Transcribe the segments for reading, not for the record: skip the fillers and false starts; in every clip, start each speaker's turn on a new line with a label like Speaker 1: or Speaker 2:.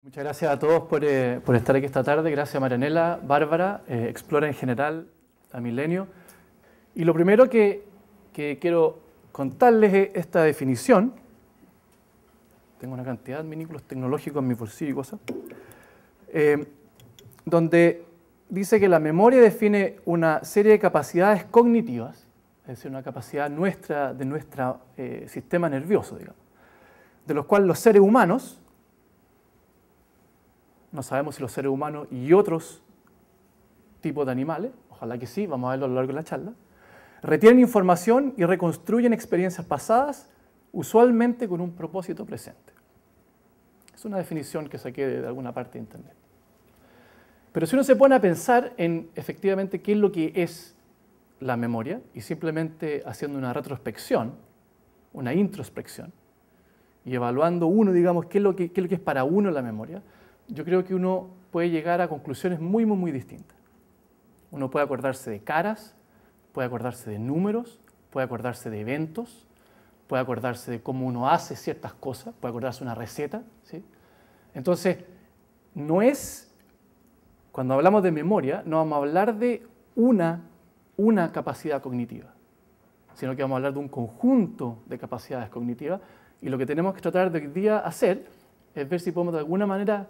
Speaker 1: Muchas gracias a todos por estar aquí esta tarde. Gracias a Marianela, Bárbara, Explora en general, a Milenio. Y lo primero que quiero contarles es esta definición. Tengo una cantidad de artículos tecnológicos en mi bolsillo y cosas. Donde dice que la memoria define una serie de capacidades cognitivas, es decir, una capacidad de nuestro sistema nervioso, digamos, de los cuales los seres humanos, no sabemos si los seres humanos y otros tipos de animales, ojalá que sí, vamos a verlo a lo largo de la charla, retienen información y reconstruyen experiencias pasadas, usualmente con un propósito presente. Es una definición que saqué de alguna parte de internet. Pero si uno se pone a pensar en efectivamente qué es lo que es la memoria, y simplemente haciendo una retrospección, una introspección, y evaluando uno, digamos, qué es lo que es para uno la memoria, yo creo que uno puede llegar a conclusiones muy distintas. Uno puede acordarse de caras, puede acordarse de números, puede acordarse de eventos, puede acordarse de cómo uno hace ciertas cosas, puede acordarse de una receta, ¿sí? Entonces, cuando hablamos de memoria, no vamos a hablar de una capacidad cognitiva, sino que vamos a hablar de un conjunto de capacidades cognitivas, y lo que tenemos que tratar de hoy día hacer es ver si podemos de alguna manera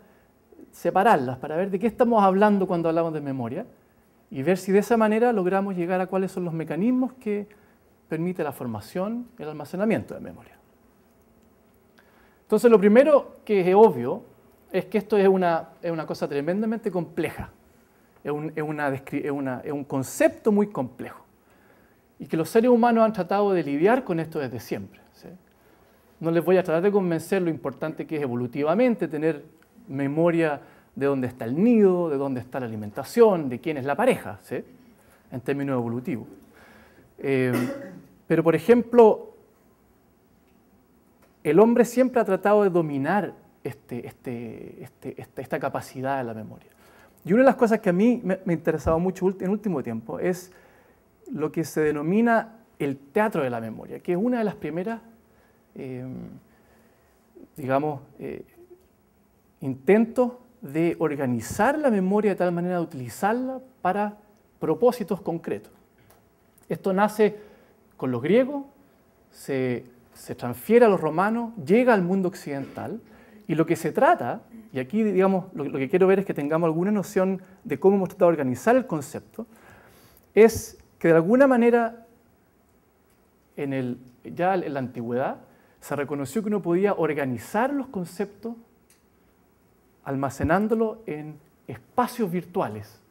Speaker 1: separarlas para ver de qué estamos hablando cuando hablamos de memoria y ver si de esa manera logramos llegar a cuáles son los mecanismos que permiten la formación y el almacenamiento de memoria. Entonces, lo primero que es obvio es que esto es una cosa tremendamente compleja, es un concepto muy complejo y que los seres humanos han tratado de lidiar con esto desde siempre, ¿sí? No les voy a tratar de convencer lo importante que es evolutivamente tener memoria de dónde está el nido, de dónde está la alimentación, de quién es la pareja, ¿sí? En términos evolutivos. Pero, por ejemplo, el hombre siempre ha tratado de dominar esta capacidad de la memoria. Y una de las cosas que a mí me ha interesado mucho en último tiempo es lo que se denomina el teatro de la memoria, que es una de las primeras, intentos de organizar la memoria de tal manera de utilizarla para propósitos concretos. Esto nace con los griegos, se transfiere a los romanos, llega al mundo occidental, y lo que se trata, y aquí digamos lo que quiero ver es que tengamos alguna noción de cómo hemos tratado de organizar el concepto, es que de alguna manera ya en la antigüedad se reconoció que uno podía organizar los conceptos almacenándolo en espacios virtuales.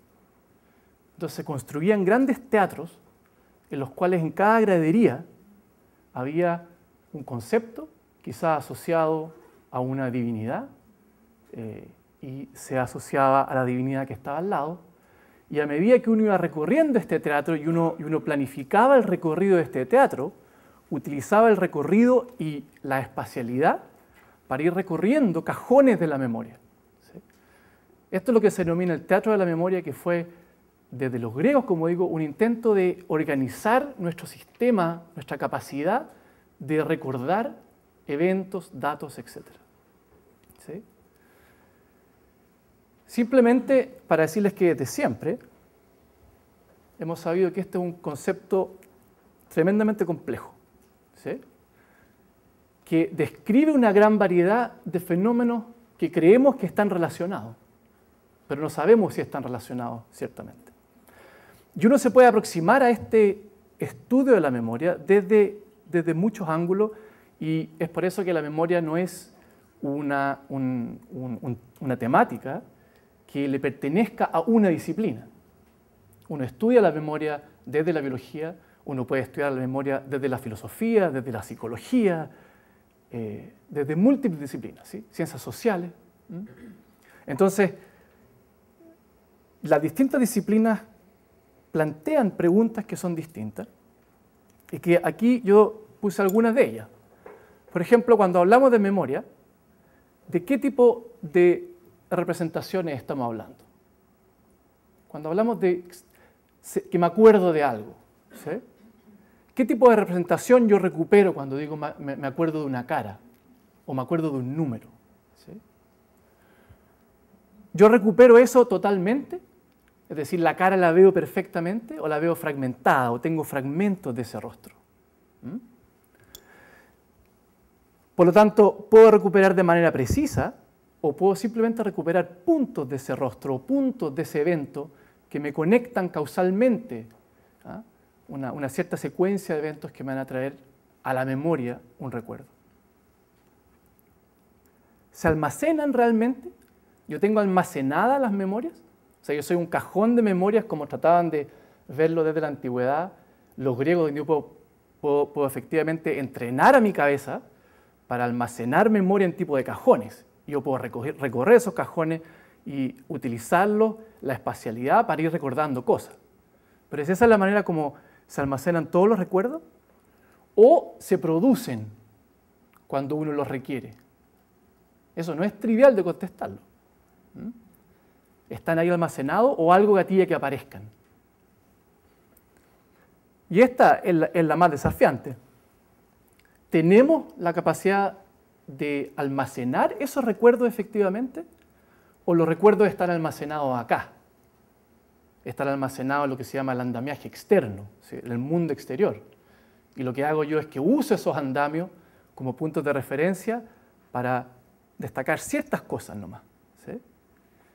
Speaker 1: Entonces se construían grandes teatros en los cuales en cada gradería había un concepto, quizás asociado a una divinidad, y se asociaba a la divinidad que estaba al lado, y a medida que uno iba recorriendo este teatro y uno planificaba el recorrido de este teatro, utilizaba el recorrido y la espacialidad para ir recorriendo cajones de la memoria. Esto es lo que se denomina el teatro de la memoria, que fue, desde los griegos, como digo, un intento de organizar nuestro sistema, nuestra capacidad de recordar eventos, datos, etc. ¿Sí? Simplemente para decirles que desde siempre hemos sabido que este es un concepto tremendamente complejo, ¿sí? Que describe una gran variedad de fenómenos que creemos que están relacionados, pero no sabemos si están relacionados ciertamente. Y uno se puede aproximar a este estudio de la memoria desde muchos ángulos, y es por eso que la memoria no es una temática que le pertenezca a una disciplina. Uno estudia la memoria desde la biología, uno puede estudiar la memoria desde la filosofía, desde la psicología, desde múltiples disciplinas, ¿sí? Ciencias sociales. Entonces, las distintas disciplinas plantean preguntas que son distintas y que aquí yo puse algunas de ellas. Por ejemplo, cuando hablamos de memoria, ¿de qué tipo de representaciones estamos hablando? Cuando hablamos de que me acuerdo de algo, ¿sí? ¿Qué tipo de representación yo recupero cuando digo me acuerdo de una cara o me acuerdo de un número? ¿Sí? yo recupero eso totalmente, es decir, la cara la veo perfectamente o la veo fragmentada o tengo fragmentos de ese rostro. ¿Mm? Por lo tanto, puedo recuperar de manera precisa o puedo simplemente recuperar puntos de ese rostro o puntos de ese evento que me conectan causalmente, ¿ah? Una cierta secuencia de eventos que me van a traer a la memoria un recuerdo. ¿Se almacenan realmente? ¿Yo tengo almacenadas las memorias? O sea, yo soy un cajón de memorias como trataban de verlo desde la antigüedad los griegos, donde yo puedo efectivamente entrenar a mi cabeza para almacenar memoria en tipo de cajones. Yo puedo recorrer esos cajones y utilizarlos, la espacialidad, para ir recordando cosas. Pero ¿es esa la manera como se almacenan todos los recuerdos? ¿O se producen cuando uno los requiere? Eso no es trivial de contestarlo. ¿Mm? ¿Están ahí almacenados o algo gatilla que aparezcan? Y esta es la más desafiante. ¿Tenemos la capacidad de almacenar esos recuerdos efectivamente? ¿O los recuerdos están almacenados acá? Están almacenados en lo que se llama el andamiaje externo, ¿sí? En el mundo exterior. Y lo que hago yo es que uso esos andamios como puntos de referencia para destacar ciertas cosas nomás, ¿sí?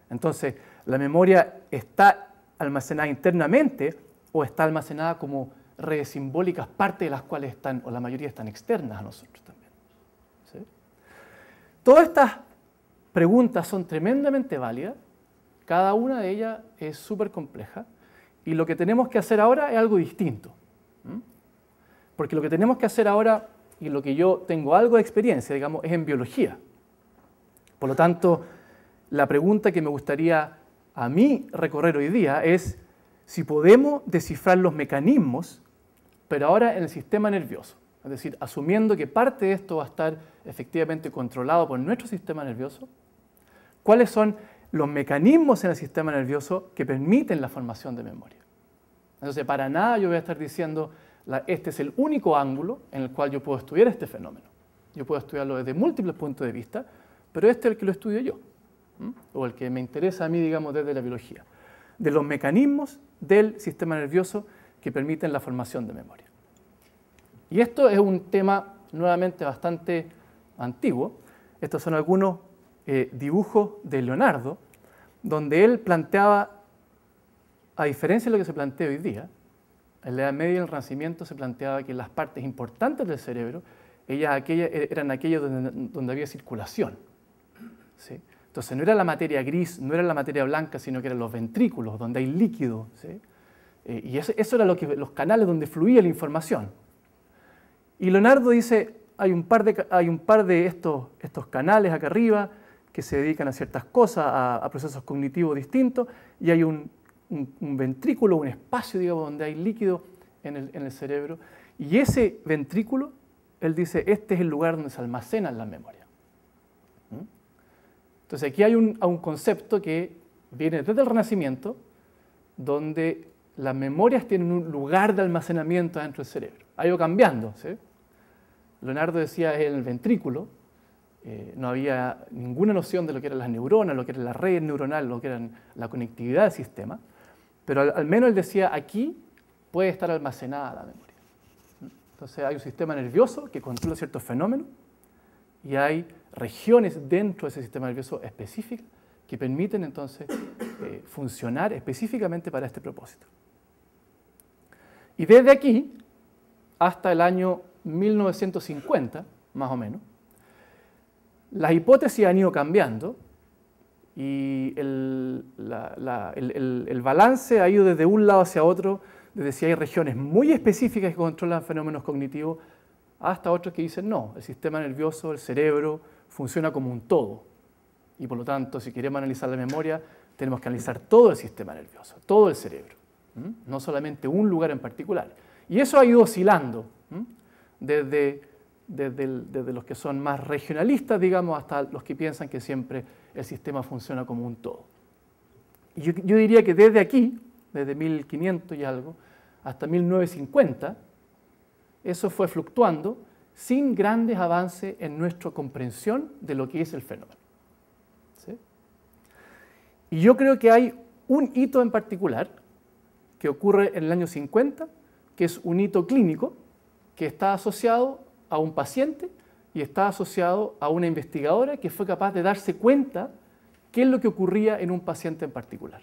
Speaker 1: Entonces, ¿la memoria está almacenada internamente o está almacenada como redes simbólicas, parte de las cuales están, o la mayoría están externas a nosotros también? ¿Sí? Todas estas preguntas son tremendamente válidas, cada una de ellas es súper compleja, y lo que tenemos que hacer ahora es algo distinto. Porque lo que tenemos que hacer ahora, y lo que yo tengo algo de experiencia, digamos, es en biología. Por lo tanto, la pregunta que me gustaría a mí recorrer hoy día es si podemos descifrar los mecanismos, pero ahora en el sistema nervioso. Es decir, asumiendo que parte de esto va a estar efectivamente controlado por nuestro sistema nervioso, ¿cuáles son los mecanismos en el sistema nervioso que permiten la formación de memoria? Entonces, para nada yo voy a estar diciendo, este es el único ángulo en el cual yo puedo estudiar este fenómeno. Yo puedo estudiarlo desde múltiples puntos de vista, pero este es el que lo estudio yo, o el que me interesa a mí, digamos, desde la biología, de los mecanismos del sistema nervioso que permiten la formación de memoria. Y esto es un tema nuevamente bastante antiguo. Estos son algunos dibujos de Leonardo, donde él planteaba, a diferencia de lo que se plantea hoy día, en la Edad Media y en el Renacimiento se planteaba que las partes importantes del cerebro eran aquellas donde había circulación, ¿sí? Entonces no era la materia gris, no era la materia blanca, sino que eran los ventrículos, donde hay líquido, ¿sí? Y eso era los canales donde fluía la información. Y Leonardo dice, hay un par de estos canales acá arriba que se dedican a ciertas cosas, a procesos cognitivos distintos, y hay un ventrículo, un espacio, digamos, donde hay líquido en el cerebro. Y ese ventrículo, él dice, este es el lugar donde se almacenan las memorias. Entonces aquí hay un concepto que viene desde el Renacimiento, donde las memorias tienen un lugar de almacenamiento dentro del cerebro. Ha ido cambiando, ¿sí? Leonardo decía en el ventrículo, no había ninguna noción de lo que eran las neuronas, lo que era la red neuronal, lo que era la conectividad del sistema, pero al menos él decía, aquí puede estar almacenada la memoria. Entonces hay un sistema nervioso que controla ciertos fenómenos y hay regiones dentro de ese sistema nervioso específicas que permiten entonces funcionar específicamente para este propósito. Y desde aquí hasta el año 1950, más o menos, las hipótesis han ido cambiando y el balance ha ido desde un lado hacia otro, desde si hay regiones muy específicas que controlan fenómenos cognitivos, hasta otros que dicen no, el sistema nervioso, el cerebro, funciona como un todo. Y por lo tanto, si queremos analizar la memoria, tenemos que analizar todo el sistema nervioso, todo el cerebro, no solamente un lugar en particular. Y eso ha ido oscilando, desde los que son más regionalistas, digamos, hasta los que piensan que siempre el sistema funciona como un todo. Y yo diría que desde aquí, desde 1500 y algo, hasta 1950, eso fue fluctuando sin grandes avances en nuestra comprensión de lo que es el fenómeno. ¿Sí? Y yo creo que hay un hito en particular que ocurre en el año 50, que es un hito clínico que está asociado a un paciente y está asociado a una investigadora que fue capaz de darse cuenta qué es lo que ocurría en un paciente en particular.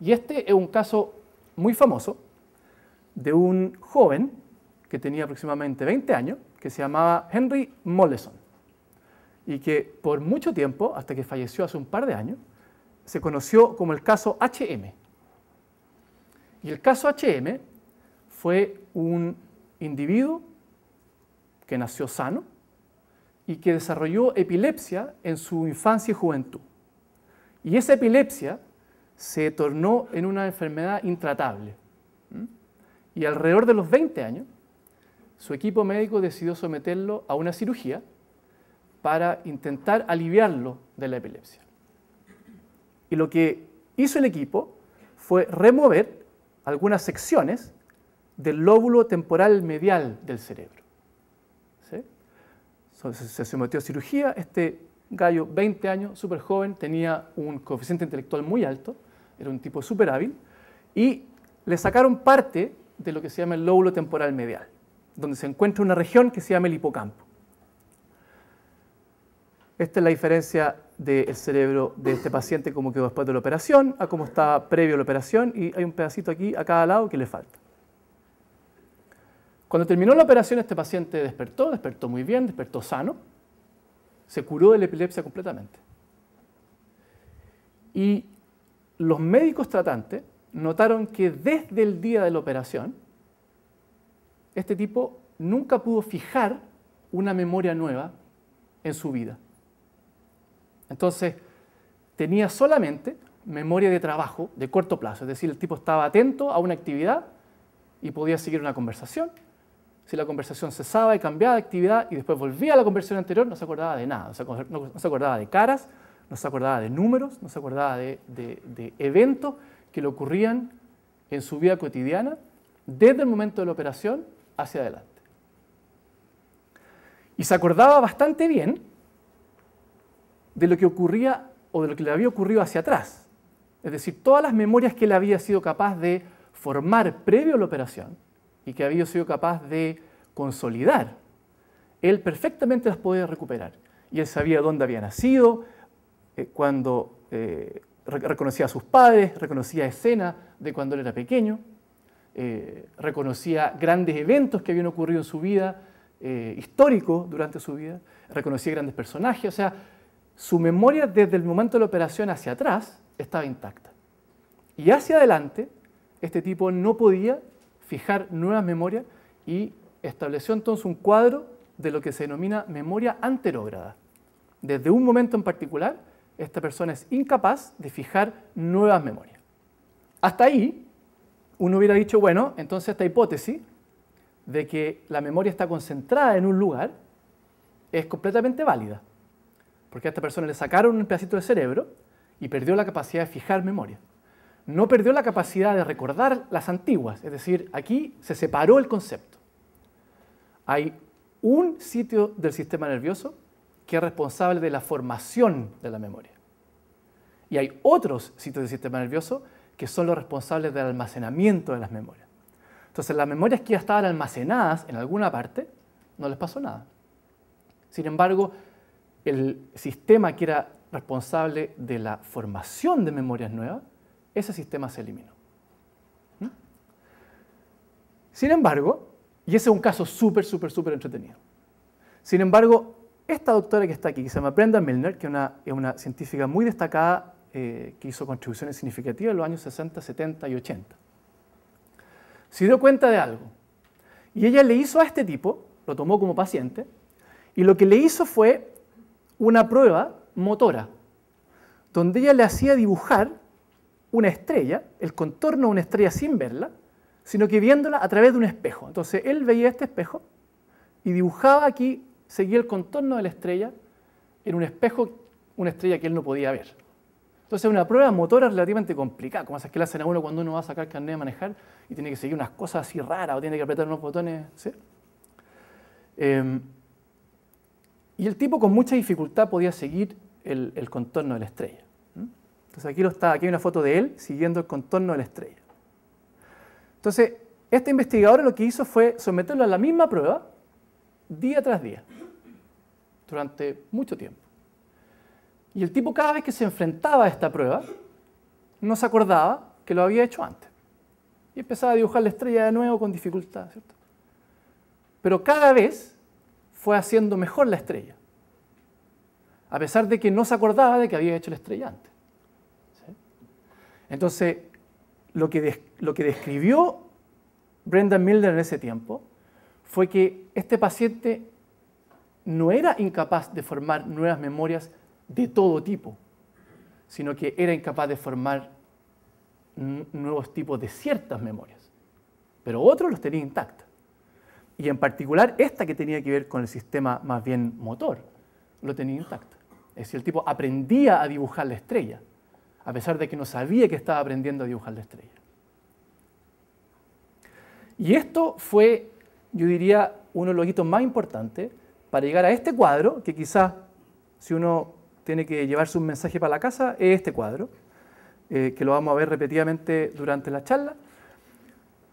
Speaker 1: Y este es un caso muy famoso de un joven que tenía aproximadamente 20 años, que se llamaba Henry Mollison, y que por mucho tiempo, hasta que falleció hace un par de años, se conoció como el caso HM. Y el caso HM fue un individuo que nació sano y que desarrolló epilepsia en su infancia y juventud. Y esa epilepsia se tornó en una enfermedad intratable. Y alrededor de los 20 años, su equipo médico decidió someterlo a una cirugía para intentar aliviarlo de la epilepsia. Y lo que hizo el equipo fue remover algunas secciones del lóbulo temporal medial del cerebro. ¿Sí? Se sometió a cirugía. Este gallo, 20 años, súper joven, tenía un coeficiente intelectual muy alto, era un tipo súper hábil, y le sacaron parte de lo que se llama el lóbulo temporal medial, donde se encuentra una región que se llama el hipocampo. Esta es la diferencia del cerebro de este paciente, cómo quedó después de la operación, a cómo estaba previo a la operación, y hay un pedacito aquí a cada lado que le falta. Cuando terminó la operación, este paciente despertó muy bien, despertó sano, se curó de la epilepsia completamente. Y los médicos tratantes notaron que desde el día de la operación, este tipo nunca pudo fijar una memoria nueva en su vida. Entonces, tenía solamente memoria de trabajo de corto plazo, es decir, el tipo estaba atento a una actividad y podía seguir una conversación. Si la conversación cesaba y cambiaba de actividad y después volvía a la conversación anterior, no se acordaba de nada, no se acordaba de caras, no se acordaba de números, no se acordaba de eventos que le ocurrían en su vida cotidiana desde el momento de la operación hacia adelante. Y se acordaba bastante bien de lo que ocurría o de lo que le había ocurrido hacia atrás. Es decir, todas las memorias que él había sido capaz de formar previo a la operación y que había sido capaz de consolidar, él perfectamente las podía recuperar. Y él sabía dónde había nacido, cuando reconocía a sus padres, reconocía escenas de cuando él era pequeño, reconocía grandes eventos que habían ocurrido en su vida, históricos durante su vida, reconocía grandes personajes, o sea, su memoria desde el momento de la operación hacia atrás estaba intacta. Y hacia adelante, este tipo no podía fijar nuevas memorias y estableció entonces un cuadro de lo que se denomina memoria anterógrada. Desde un momento en particular, esta persona es incapaz de fijar nuevas memorias. Hasta ahí, uno hubiera dicho, bueno, entonces esta hipótesis de que la memoria está concentrada en un lugar es completamente válida, porque a esta persona le sacaron un pedacito de cerebro y perdió la capacidad de fijar memoria. No perdió la capacidad de recordar las antiguas, es decir, aquí se separó el concepto. Hay un sitio del sistema nervioso que es responsable de la formación de la memoria. Y hay otros sitios del sistema nervioso que son los responsables del almacenamiento de las memorias. Entonces, las memorias que ya estaban almacenadas en alguna parte, no les pasó nada. Sin embargo, el sistema que era responsable de la formación de memorias nuevas, ese sistema se eliminó. Sin embargo, y ese es un caso súper entretenido. Sin embargo, esta doctora que está aquí, que se llama Brenda Milner, que es una científica muy destacada, que hizo contribuciones significativas en los años 60, 70 y 80, se dio cuenta de algo. Y ella le hizo a este tipo, lo tomó como paciente, y lo que le hizo fue una prueba motora, donde ella le hacía dibujar una estrella, el contorno de una estrella sin verla, sino que viéndola a través de un espejo. Entonces él veía este espejo y dibujaba aquí, seguía el contorno de la estrella en un espejo, una estrella que él no podía ver. Entonces es una prueba motora relativamente complicada, como esas que le hacen a uno cuando uno va a sacar carnet de manejar y tiene que seguir unas cosas así raras o tiene que apretar unos botones, ¿sí? Y el tipo con mucha dificultad podía seguir el contorno de la estrella. Entonces aquí hay una foto de él siguiendo el contorno de la estrella. Entonces, este investigador lo que hizo fue someterlo a la misma prueba día tras día, durante mucho tiempo. Y el tipo cada vez que se enfrentaba a esta prueba, no se acordaba que lo había hecho antes. Y empezaba a dibujar la estrella de nuevo con dificultad, ¿cierto? Pero cada vez fue haciendo mejor la estrella, a pesar de que no se acordaba de que había hecho la estrella antes. ¿Sí? Entonces, lo que describió Brendan Milner en ese tiempo fue que este paciente no era incapaz de formar nuevas memorias de todo tipo, sino que era incapaz de formar nuevos tipos de ciertas memorias, pero otros los tenía intactas. Y en particular esta que tenía que ver con el sistema más bien motor, lo tenía intacto. Es decir, el tipo aprendía a dibujar la estrella, a pesar de que no sabía que estaba aprendiendo a dibujar la estrella. Y esto fue, yo diría, uno de los hitos más importantes para llegar a este cuadro, que quizás, si uno tiene que llevarse un mensaje para la casa, es este cuadro, que lo vamos a ver repetidamente durante la charla,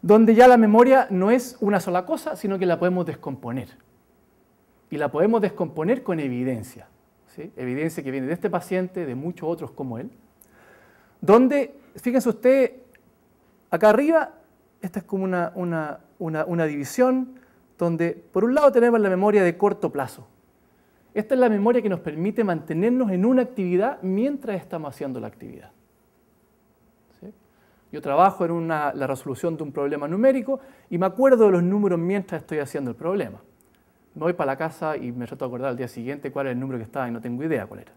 Speaker 1: donde ya la memoria no es una sola cosa, sino que la podemos descomponer. Y la podemos descomponer con evidencia, ¿sí? Evidencia que viene de este paciente, de muchos otros como él, donde, fíjense ustedes, acá arriba, esta es como una división, donde por un lado tenemos la memoria de corto plazo. Esta es la memoria que nos permite mantenernos en una actividad mientras estamos haciendo la actividad. ¿Sí? Yo trabajo en la resolución de un problema numérico y me acuerdo de los números mientras estoy haciendo el problema. Me voy para la casa y me trato de acordar al día siguiente cuál era el número que estaba y no tengo idea cuál era.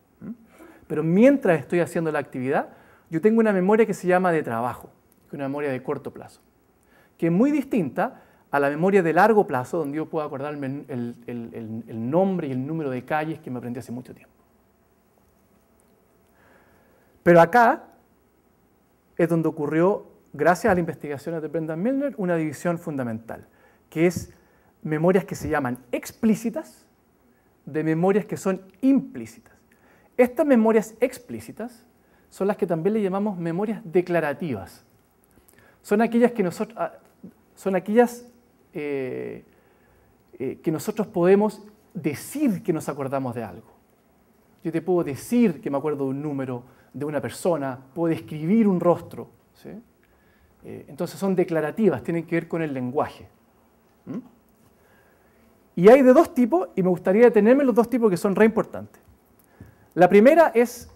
Speaker 1: Pero mientras estoy haciendo la actividad, yo tengo una memoria que se llama de trabajo, que es una memoria de corto plazo, que es muy distinta a la memoria de largo plazo, donde yo puedo acordarme el nombre y el número de calles que me aprendí hace mucho tiempo. Pero acá es donde ocurrió, gracias a las investigaciones de Brendan Milner, una división fundamental, que es memorias que se llaman explícitas de memorias que son implícitas. Estas memorias explícitas son las que también le llamamos memorias declarativas. Son aquellas que nosotros podemos decir que nos acordamos de algo. Yo te puedo decir que me acuerdo de un número, de una persona, puedo describir un rostro. ¿Sí? Entonces son declarativas, tienen que ver con el lenguaje. Y hay de dos tipos, y me gustaría detenerme en los dos tipos que son re importantes. La primera es,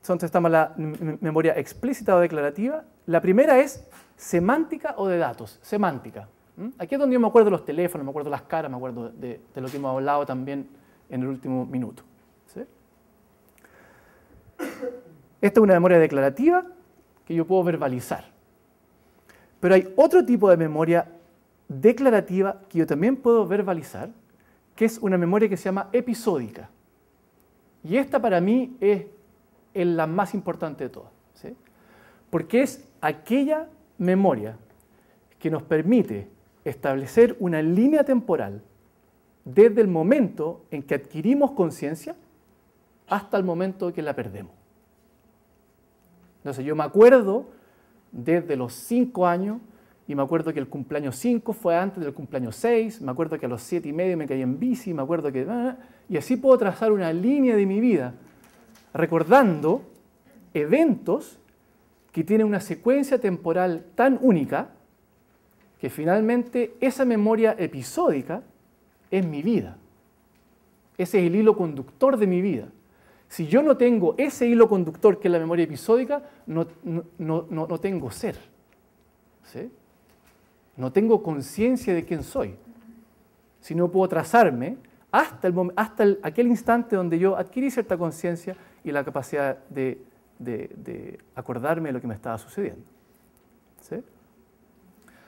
Speaker 1: estamos la memoria explícita o declarativa. La primera es semántica o de datos, semántica. Aquí es donde yo me acuerdo de los teléfonos, me acuerdo de las caras, me acuerdo de lo que hemos hablado también en el último minuto. ¿Sí? Esta es una memoria declarativa que yo puedo verbalizar. Pero hay otro tipo de memoria declarativa que yo también puedo verbalizar, que es una memoria que se llama episódica. Y esta para mí es la más importante de todas, ¿sí? Porque es aquella memoria que nos permite establecer una línea temporal desde el momento en que adquirimos conciencia hasta el momento que la perdemos. Entonces yo me acuerdo desde los 5 años y me acuerdo que el cumpleaños 5 fue antes del cumpleaños 6, me acuerdo que a los 7 y medio me caí en bici, me acuerdo que... Y así puedo trazar una línea de mi vida, recordando eventos que tienen una secuencia temporal tan única que finalmente esa memoria episódica es mi vida. Ese es el hilo conductor de mi vida. Si yo no tengo ese hilo conductor que es la memoria episódica, no tengo ser. ¿Sí? No tengo conciencia de quién soy. Si no puedo trazarme hasta aquel instante donde yo adquirí cierta conciencia y la capacidad de acordarme de lo que me estaba sucediendo. ¿Sí?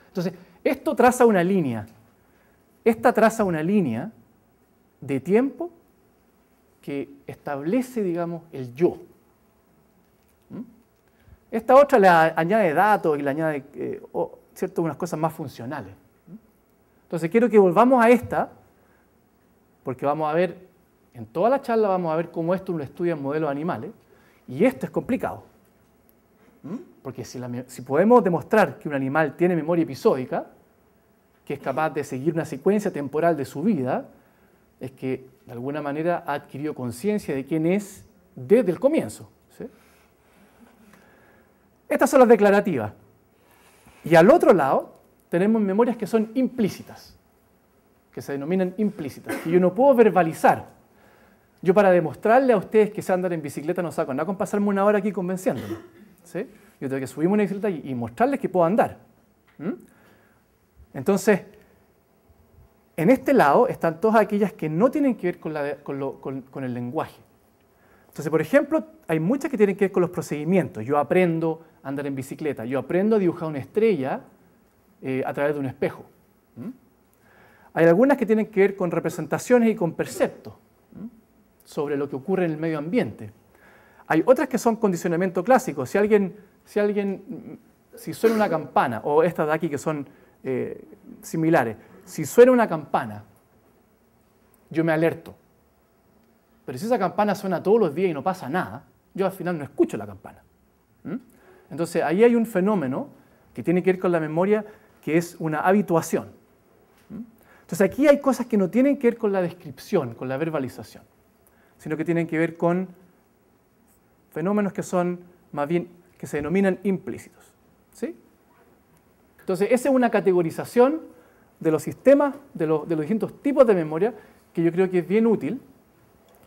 Speaker 1: Entonces, esto traza una línea. Esta traza una línea de tiempo que establece, digamos, el yo. Esta otra le añade datos y le añade unas cosas más funcionales. Entonces, quiero que volvamos a esta, porque vamos a ver, en toda la charla vamos a ver cómo esto uno estudia en modelos animales, y esto es complicado. Porque si podemos demostrar que un animal tiene memoria episódica, que es capaz de seguir una secuencia temporal de su vida, es que de alguna manera ha adquirido conciencia de quién es desde el comienzo. ¿Sí? Estas son las declarativas. Y al otro lado tenemos memorias que son implícitas, que se denominan implícitas, que yo no puedo verbalizar. Yo para demostrarle a ustedes que sé andar en bicicleta no saco nada con pasarme una hora aquí convenciéndolo. ¿Sí? Yo tengo que subirme una bicicleta y mostrarles que puedo andar. Entonces, en este lado están todas aquellas que no tienen que ver con el lenguaje. Entonces, por ejemplo, hay muchas que tienen que ver con los procedimientos. Yo aprendo a andar en bicicleta, yo aprendo a dibujar una estrella a través de un espejo. Hay algunas que tienen que ver con representaciones y con perceptos sobre lo que ocurre en el medio ambiente. Hay otras que son condicionamiento clásico. Si suena una campana, o estas de aquí que son similares, si suena una campana, yo me alerto. Pero si esa campana suena todos los días y no pasa nada, yo al final no escucho la campana. Entonces ahí hay un fenómeno que tiene que ver con la memoria, que es una habituación. Entonces aquí hay cosas que no tienen que ver con la descripción, con la verbalización, sino que tienen que ver con fenómenos que son más bien, que se denominan implícitos. ¿Sí? Entonces esa es una categorización de los sistemas, de los distintos tipos de memoria, que yo creo que es bien útil,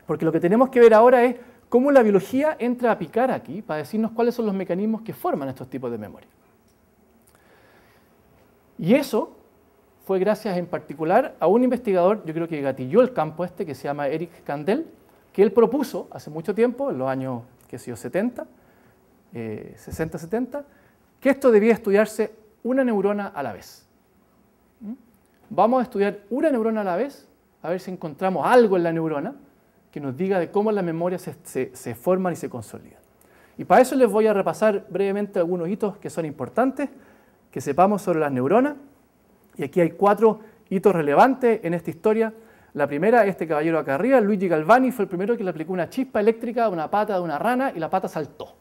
Speaker 1: porque lo que tenemos que ver ahora es cómo la biología entra a picar aquí para decirnos cuáles son los mecanismos que forman estos tipos de memoria. Y eso fue gracias en particular a un investigador, yo creo que gatilló el campo que se llama Eric Kandel, que él propuso hace mucho tiempo, en los años, 70, 60, 70, que esto debía estudiarse una neurona a la vez. Vamos a estudiar una neurona a la vez, a ver si encontramos algo en la neurona que nos diga de cómo las memorias se forman y se consolidan. Y para eso les voy a repasar brevemente algunos hitos que son importantes, que sepamos sobre las neuronas. Y aquí hay 4 hitos relevantes en esta historia. La primera, este caballero acá arriba, Luigi Galvani, fue el primero que le aplicó una chispa eléctrica a una pata de una rana y la pata saltó.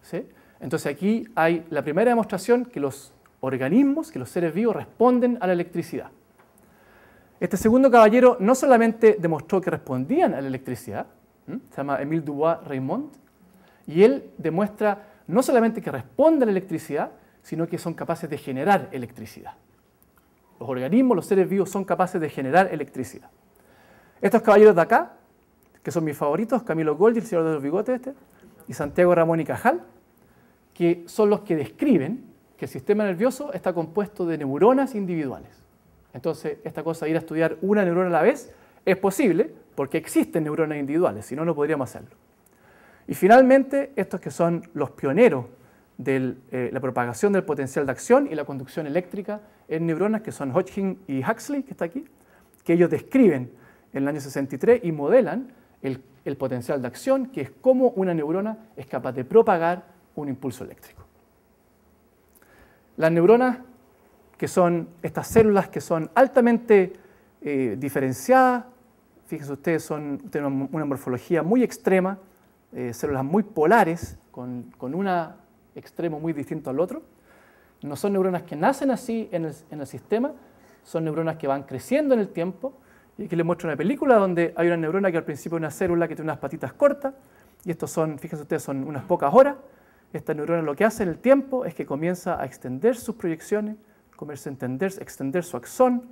Speaker 1: ¿Sí? Entonces aquí hay la primera demostración que los organismos, que los seres vivos responden a la electricidad. Este segundo caballero no solamente demostró que respondían a la electricidad, se llama Émile Dubois-Reymond, y él demuestra no solamente que responden a la electricidad, sino que son capaces de generar electricidad. Los organismos, los seres vivos son capaces de generar electricidad. Estos caballeros de acá, que son mis favoritos, Camilo Golgi, el señor de los bigotes y Santiago Ramón y Cajal, que son los que describen que el sistema nervioso está compuesto de neuronas individuales. Entonces, esta cosa de ir a estudiar una neurona a la vez es posible porque existen neuronas individuales, si no, no podríamos hacerlo. Y finalmente, estos que son los pioneros de la propagación del potencial de acción y la conducción eléctrica en neuronas, que son Hodgkin y Huxley, que está aquí, que ellos describen en el año 63 y modelan el potencial de acción, que es cómo una neurona es capaz de propagar un impulso eléctrico. Las neuronas, que son estas células que son altamente diferenciadas, fíjense ustedes, tienen una morfología muy extrema, células muy polares, con un extremo muy distinto al otro. No son neuronas que nacen así en el sistema, son neuronas que van creciendo en el tiempo. Y aquí les muestro una película donde hay una neurona que al principio es una célula que tiene unas patitas cortas, y estos son, fíjense ustedes, son unas pocas horas. Esta neurona lo que hace en el tiempo es que comienza a extender sus proyecciones, comienza a extender su axón,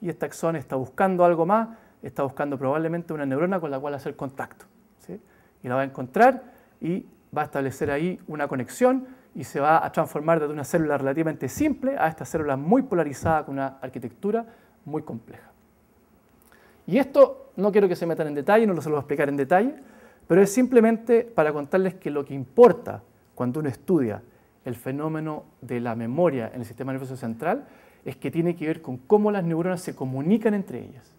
Speaker 1: y este axón está buscando algo más, está buscando probablemente una neurona con la cual hacer contacto, ¿sí? Y la va a encontrar y va a establecer ahí una conexión y se va a transformar desde una célula relativamente simple a esta célula muy polarizada con una arquitectura muy compleja. Y esto no quiero que se metan en detalle, no se lo voy a explicar en detalle, pero es simplemente para contarles que lo que importa cuando uno estudia el fenómeno de la memoria en el sistema nervioso central es que tiene que ver con cómo las neuronas se comunican entre ellas.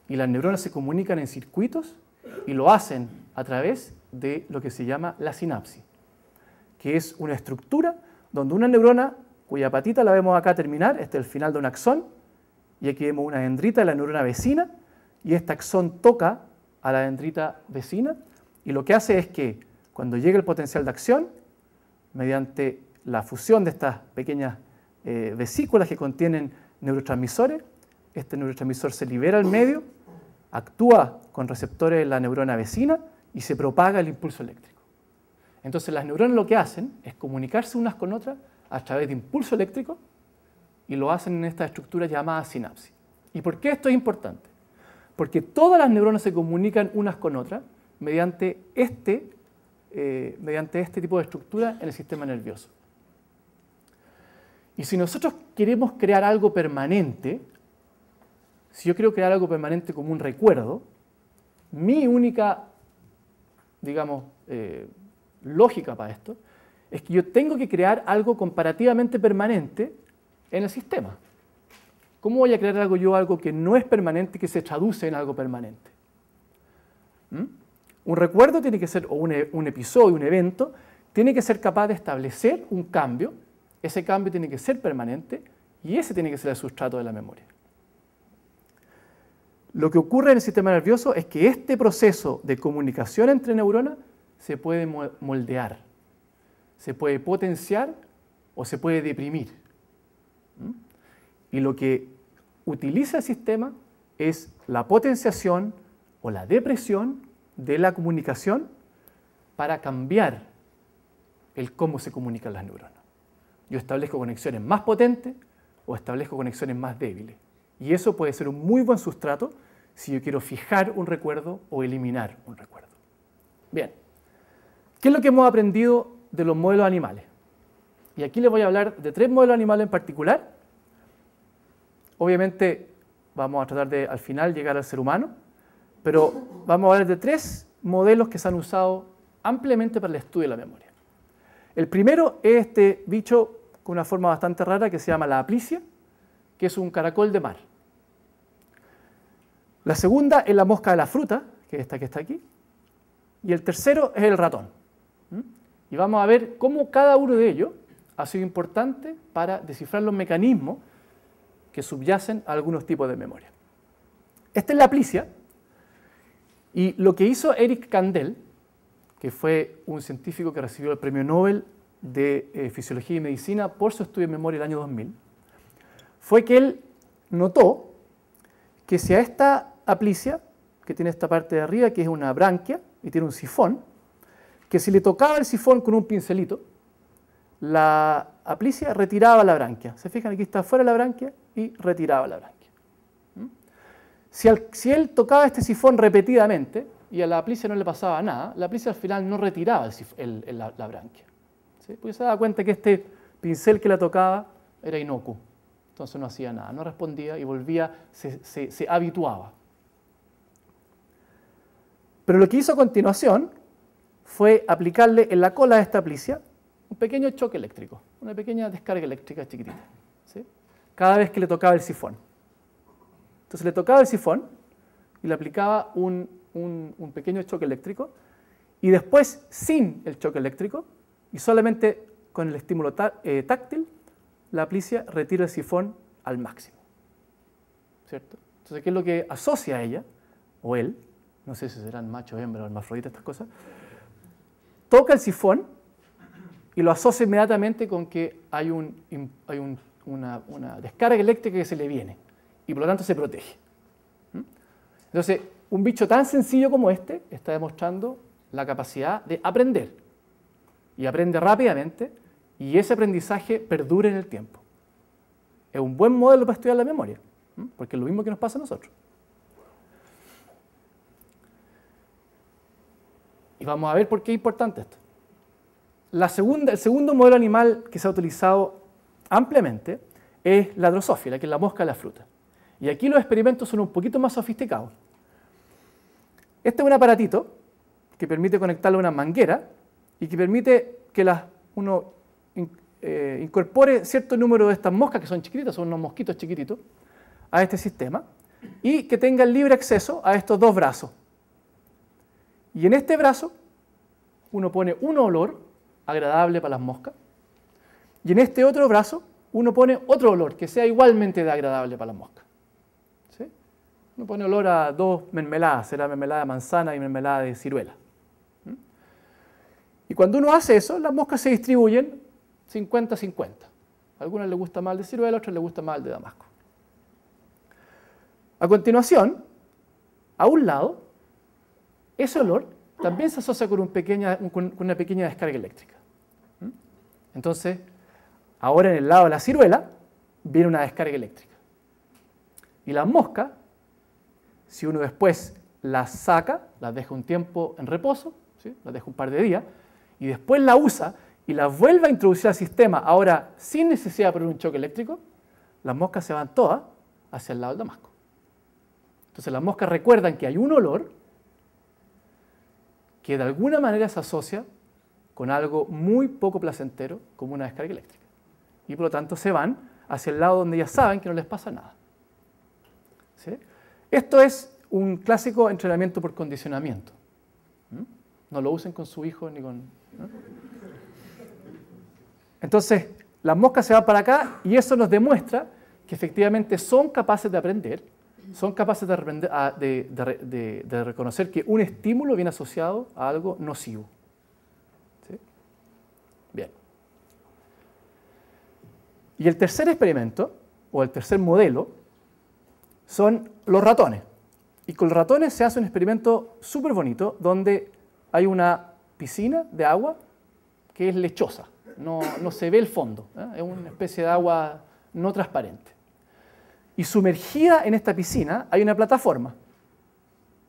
Speaker 1: Y las neuronas se comunican en circuitos y lo hacen a través de lo que se llama la sinapsis, que es una estructura donde una neurona, cuya patita la vemos acá terminar, este es el final de un axón, y aquí vemos una dendrita de la neurona vecina, y este axón toca a la dendrita vecina, y lo que hace es que cuando llega el potencial de acción, mediante la fusión de estas pequeñas vesículas que contienen neurotransmisores. Este neurotransmisor se libera al medio, actúa con receptores en la neurona vecina y se propaga el impulso eléctrico. Entonces las neuronas lo que hacen es comunicarse unas con otras a través de impulso eléctrico y lo hacen en esta estructura llamada sinapsis. ¿Y por qué esto es importante? Porque todas las neuronas se comunican unas con otras mediante este tipo de estructura en el sistema nervioso. Y si nosotros queremos crear algo permanente, si yo quiero crear algo permanente como un recuerdo, mi única, digamos, lógica para esto es que yo tengo que crear algo comparativamente permanente en el sistema. ¿Cómo voy a crear algo que no es permanente y que se traduce en algo permanente? Un recuerdo tiene que ser, o un episodio, un evento, tiene que ser capaz de establecer un cambio. Ese cambio tiene que ser permanente y ese tiene que ser el sustrato de la memoria. Lo que ocurre en el sistema nervioso es que este proceso de comunicación entre neuronas se puede moldear, se puede potenciar o se puede deprimir. Y lo que utiliza el sistema es la potenciación o la depresión de la comunicación para cambiar el cómo se comunican las neuronas. Yo establezco conexiones más potentes o establezco conexiones más débiles. Y eso puede ser un muy buen sustrato si yo quiero fijar un recuerdo o eliminar un recuerdo. Bien, ¿qué es lo que hemos aprendido de los modelos animales? Y aquí les voy a hablar de 3 modelos animales en particular. Obviamente vamos a tratar de al final llegar al ser humano, pero vamos a hablar de 3 modelos que se han usado ampliamente para el estudio de la memoria. El primero es este bicho con una forma bastante rara que se llama la aplicia, que es un caracol de mar. La segunda es la mosca de la fruta, que es esta que está aquí. Y el tercero es el ratón. Y vamos a ver cómo cada uno de ellos ha sido importante para descifrar los mecanismos que subyacen a algunos tipos de memoria. Esta es la aplicia. Y lo que hizo Eric Kandel, que fue un científico que recibió el Premio Nobel de Fisiología y Medicina por su estudio de memoria el año 2000, fue que él notó que si a esta aplicia, que tiene esta parte de arriba, que es una branquia y tiene un sifón, que si le tocaba el sifón con un pincelito, la aplicia retiraba la branquia. ¿Se fijan? Aquí está fuera la branquia y retiraba la branquia. Si él tocaba este sifón repetidamente y a la aplicia no le pasaba nada, la aplicia al final no retiraba la branquia. ¿Sí? Porque se daba cuenta que este pincel que la tocaba era inocuo. Entonces no hacía nada, no respondía y volvía, se habituaba. Pero lo que hizo a continuación fue aplicarle en la cola de esta aplicia un pequeño choque eléctrico, una pequeña descarga eléctrica chiquitita, ¿sí? Cada vez que le tocaba el sifón. Entonces le tocaba el sifón y le aplicaba un pequeño choque eléctrico y después, sin el choque eléctrico y solamente con el estímulo táctil, la aplicia retira el sifón al máximo. ¿Cierto? Entonces, ¿qué es lo que asocia a ella, o él? No sé si serán macho, hembra o hermafrodita, estas cosas. Toca el sifón y lo asocia inmediatamente con que hay una descarga eléctrica que se le viene y por lo tanto se protege. Entonces, un bicho tan sencillo como este está demostrando la capacidad de aprender y aprende rápidamente y ese aprendizaje perdura en el tiempo. Es un buen modelo para estudiar la memoria, porque es lo mismo que nos pasa a nosotros. Y vamos a ver por qué es importante esto. El segundo modelo animal que se ha utilizado ampliamente es la drosófila, que es la mosca de la fruta. Y aquí los experimentos son un poquito más sofisticados. Este es un aparatito que permite conectarlo a una manguera y que permite que uno incorpore cierto número de estas moscas, que son chiquititas, son unos mosquitos chiquititos, a este sistema y que tenga libre acceso a estos 2 brazos. Y en este brazo uno pone un olor agradable para las moscas y en este otro brazo uno pone otro olor que sea igualmente agradable para las moscas. ¿Sí? Uno pone olor a 2 mermeladas, será mermelada de manzana y mermelada de ciruela. Y cuando uno hace eso, las moscas se distribuyen 50-50. A algunas les gusta más el de ciruela, a otras les gusta más el de damasco. A continuación, a un lado, ese olor también se asocia con una pequeña descarga eléctrica. Entonces, ahora en el lado de la ciruela viene una descarga eléctrica. Y las moscas, si uno después las saca, las deja un tiempo en reposo, ¿sí? Las deja un par de días, y después la usa y la vuelve a introducir al sistema, ahora sin necesidad de poner un choque eléctrico, las moscas se van todas hacia el lado del damasco. Entonces las moscas recuerdan que hay un olor que de alguna manera se asocia con algo muy poco placentero, como una descarga eléctrica. Y por lo tanto se van hacia el lado donde ya saben que no les pasa nada. ¿Sí? Esto es un clásico entrenamiento por condicionamiento. No lo usen con su hijo ni con... ¿no? Entonces, las moscas se van para acá y eso nos demuestra que efectivamente son capaces de aprender, son capaces de reconocer que un estímulo viene asociado a algo nocivo. ¿Sí? Bien. Y el tercer experimento, o el tercer modelo, son los ratones. Y con los ratones se hace un experimento súper bonito donde hay una piscina de agua que es lechosa, no se ve el fondo, ¿eh? Es una especie de agua no transparente. Y sumergida en esta piscina hay una plataforma.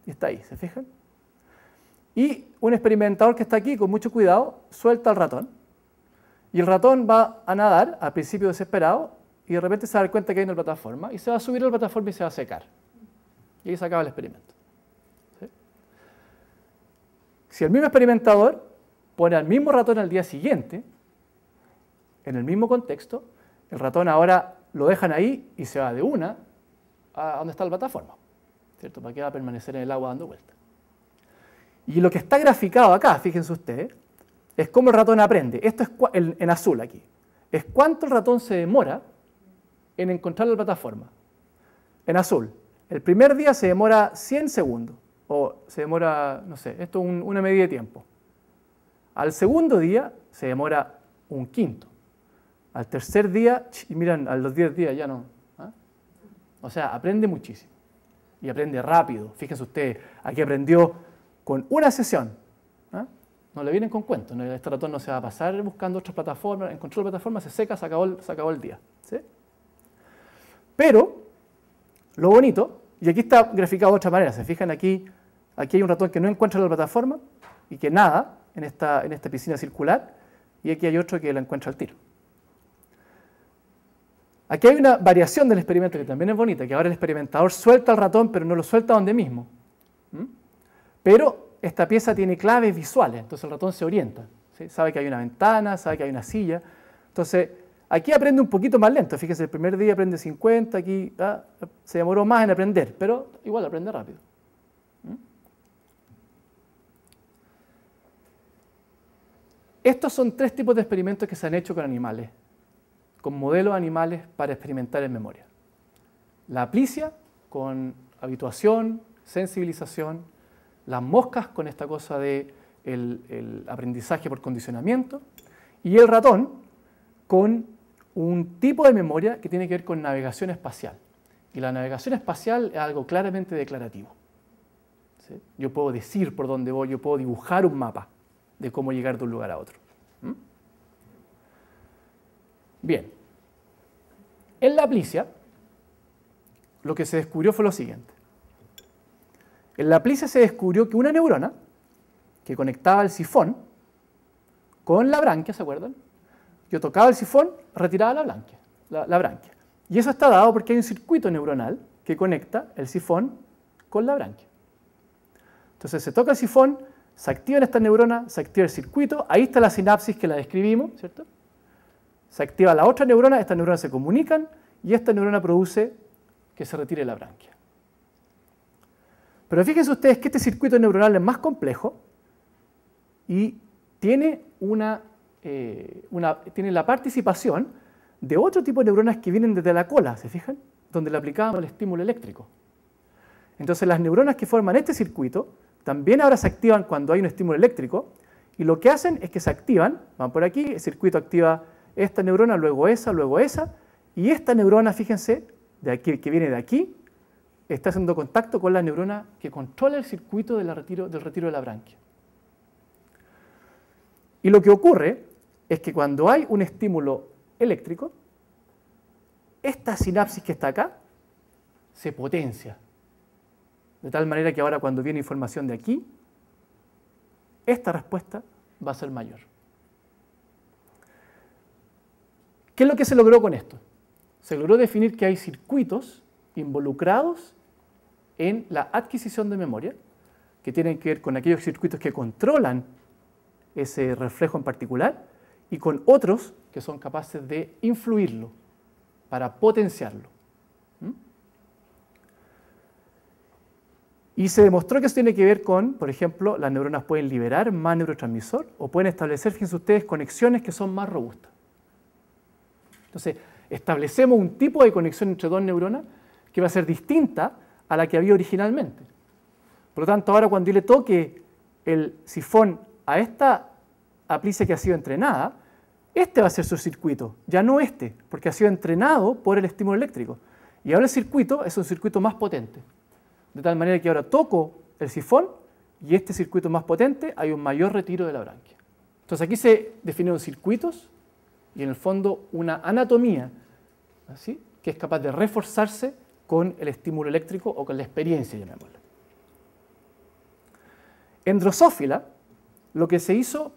Speaker 1: Y está ahí, ¿se fijan? Y un experimentador que está aquí, con mucho cuidado, suelta al ratón. Y el ratón va a nadar, al principio desesperado, y de repente se da cuenta que hay una plataforma, y se va a subir a la plataforma y se va a secar. Y ahí se acaba el experimento. ¿Sí? Si el mismo experimentador pone al mismo ratón al día siguiente, en el mismo contexto, el ratón ahora lo dejan ahí y se va de una a donde está la plataforma, ¿cierto? ¿Para qué va a permanecer en el agua dando vueltas? Y lo que está graficado acá, fíjense ustedes, es cómo el ratón aprende. Esto es en azul aquí. Es cuánto el ratón se demora en encontrar la plataforma. En azul. El primer día se demora 100 segundos. O se demora, no sé, esto es una medida de tiempo. Al segundo día se demora un quinto. Al tercer día, y miran, a los 10 días ya no. ¿Ah? O sea, aprende muchísimo. Y aprende rápido. Fíjense ustedes, aquí aprendió con una sesión. ¿Ah? No le vienen con cuentos. Este ratón no se va a pasar buscando otras plataformas. Encontró la plataforma, se seca, se acabó el día. ¿Sí? Pero, lo bonito, y aquí está graficado de otra manera. ¿Se fijan? Aquí hay un ratón que no encuentra la plataforma y que nada en esta piscina circular. Y aquí hay otro que la encuentra al tiro. Aquí hay una variación del experimento que también es bonita, que ahora el experimentador suelta al ratón, pero no lo suelta donde mismo. Pero esta pieza tiene claves visuales, entonces el ratón se orienta. ¿Sí? Sabe que hay una ventana, sabe que hay una silla. Entonces, aquí aprende un poquito más lento. Fíjense, el primer día aprende 50, aquí se demoró más en aprender, pero igual aprende rápido. Estos son 3 tipos de experimentos que se han hecho con animales, con modelos animales para experimentar en memoria. La aplicia con habituación, sensibilización, las moscas con esta cosa de el aprendizaje por condicionamiento y el ratón con un tipo de memoria que tiene que ver con navegación espacial. Y la navegación espacial es algo claramente declarativo. ¿Sí? Yo puedo decir por dónde voy, yo puedo dibujar un mapa de cómo llegar de un lugar a otro. Bien, en la aplicia lo que se descubrió fue lo siguiente. En la aplicia se descubrió que una neurona que conectaba el sifón con la branquia, ¿se acuerdan? Yo tocaba el sifón, retiraba la branquia. Y eso está dado porque hay un circuito neuronal que conecta el sifón con la branquia. Entonces se toca el sifón, se activa esta neurona, se activa el circuito, ahí está la sinapsis que la describimos, ¿cierto? Se activa la otra neurona, estas neuronas se comunican y esta neurona produce que se retire la branquia. Pero fíjense ustedes que este circuito neuronal es más complejo y tiene la participación de otro tipo de neuronas que vienen desde la cola, ¿se fijan? Donde le aplicábamos el estímulo eléctrico. Entonces las neuronas que forman este circuito también ahora se activan cuando hay un estímulo eléctrico y lo que hacen es que se activan, van por aquí, el circuito activa esta neurona, luego esa, y esta neurona, fíjense, de aquí, que viene de aquí, está haciendo contacto con la neurona que controla el circuito del retiro de la branquia. Y lo que ocurre es que cuando hay un estímulo eléctrico, esta sinapsis que está acá se potencia. De tal manera que ahora cuando viene información de aquí, esta respuesta va a ser mayor. ¿Qué es lo que se logró con esto? Se logró definir que hay circuitos involucrados en la adquisición de memoria, que tienen que ver con aquellos circuitos que controlan ese reflejo en particular, y con otros que son capaces de influirlo, para potenciarlo. Y se demostró que eso tiene que ver con, por ejemplo, las neuronas pueden liberar más neurotransmisor o pueden establecer, fíjense ustedes, conexiones que son más robustas. Entonces, establecemos un tipo de conexión entre dos neuronas que va a ser distinta a la que había originalmente. Por lo tanto, ahora cuando yo le toque el sifón a esta aplicia que ha sido entrenada, este va a ser su circuito, ya no este, porque ha sido entrenado por el estímulo eléctrico. Y ahora el circuito es un circuito más potente. De tal manera que ahora toco el sifón y este circuito más potente, hay un mayor retiro de la branquia. Entonces aquí se definieron circuitos y en el fondo una anatomía, ¿así?, que es capaz de reforzarse con el estímulo eléctrico o con la experiencia, llamémosla. En Drosophila, lo que se hizo,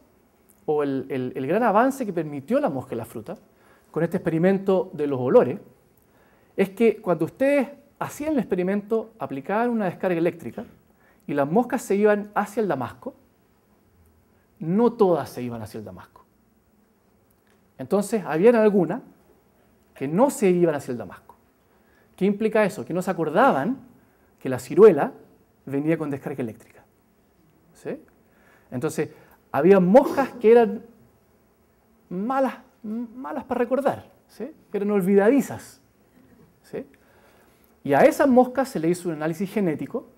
Speaker 1: o el gran avance que permitió la mosca y la fruta, con este experimento de los olores, es que cuando ustedes hacían el experimento, aplicaban una descarga eléctrica y las moscas se iban hacia el damasco, no todas se iban hacia el damasco. Entonces, habían algunas que no se iban hacia el damasco. ¿Qué implica eso? Que no se acordaban que la ciruela venía con descarga eléctrica. ¿Sí? Entonces, había moscas que eran malas para recordar, ¿sí?, que eran olvidadizas. ¿Sí? Y a esas moscas se le hizo un análisis genético,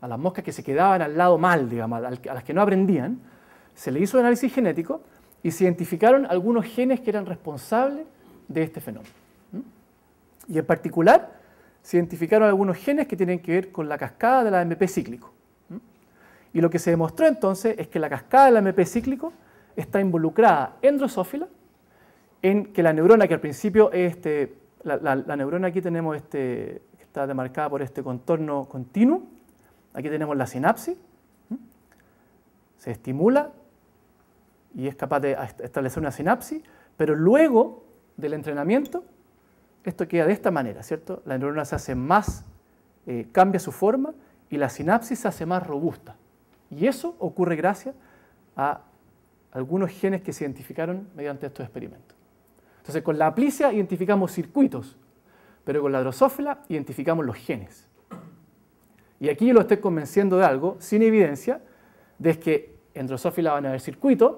Speaker 1: a las moscas que se quedaban al lado mal, digamos, a las que no aprendían, se le hizo un análisis genético y se identificaron algunos genes que eran responsables de este fenómeno. Y en particular, se identificaron algunos genes que tienen que ver con la cascada del AMP cíclico. Y lo que se demostró entonces es que la cascada del AMP cíclico está involucrada en Drosophila, en que la neurona que al principio es la neurona, aquí tenemos que está demarcada por este contorno continuo, aquí tenemos la sinapsis, se estimula y es capaz de establecer una sinapsis, pero luego del entrenamiento, esto queda de esta manera, ¿cierto? La neurona se hace más, cambia su forma y la sinapsis se hace más robusta. Y eso ocurre gracias a algunos genes que se identificaron mediante estos experimentos. Entonces, con la aplicia identificamos circuitos, pero con la Drosophila identificamos los genes. Y aquí yo lo estoy convenciendo de algo, sin evidencia, de que en Drosophila van a haber circuitos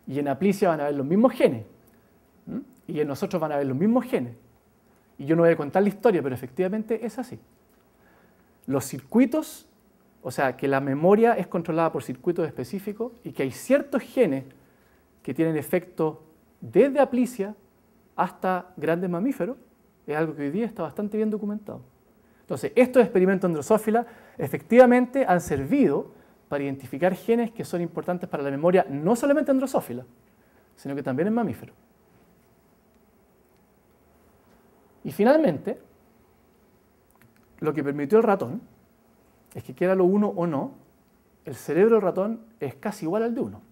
Speaker 1: y en aplicia van a haber los mismos genes. Y en nosotros van a haber los mismos genes. Y yo no voy a contar la historia, pero efectivamente es así. Los circuitos, o sea, que la memoria es controlada por circuitos específicos y que hay ciertos genes que tienen efectos desde aplicia hasta grandes mamíferos, es algo que hoy día está bastante bien documentado. Entonces, estos experimentos en Drosophila efectivamente han servido para identificar genes que son importantes para la memoria, no solamente en Drosophila, sino que también en mamíferos. Y finalmente, lo que permitió el ratón es que quiera lo uno o no, el cerebro del ratón es casi igual al de uno.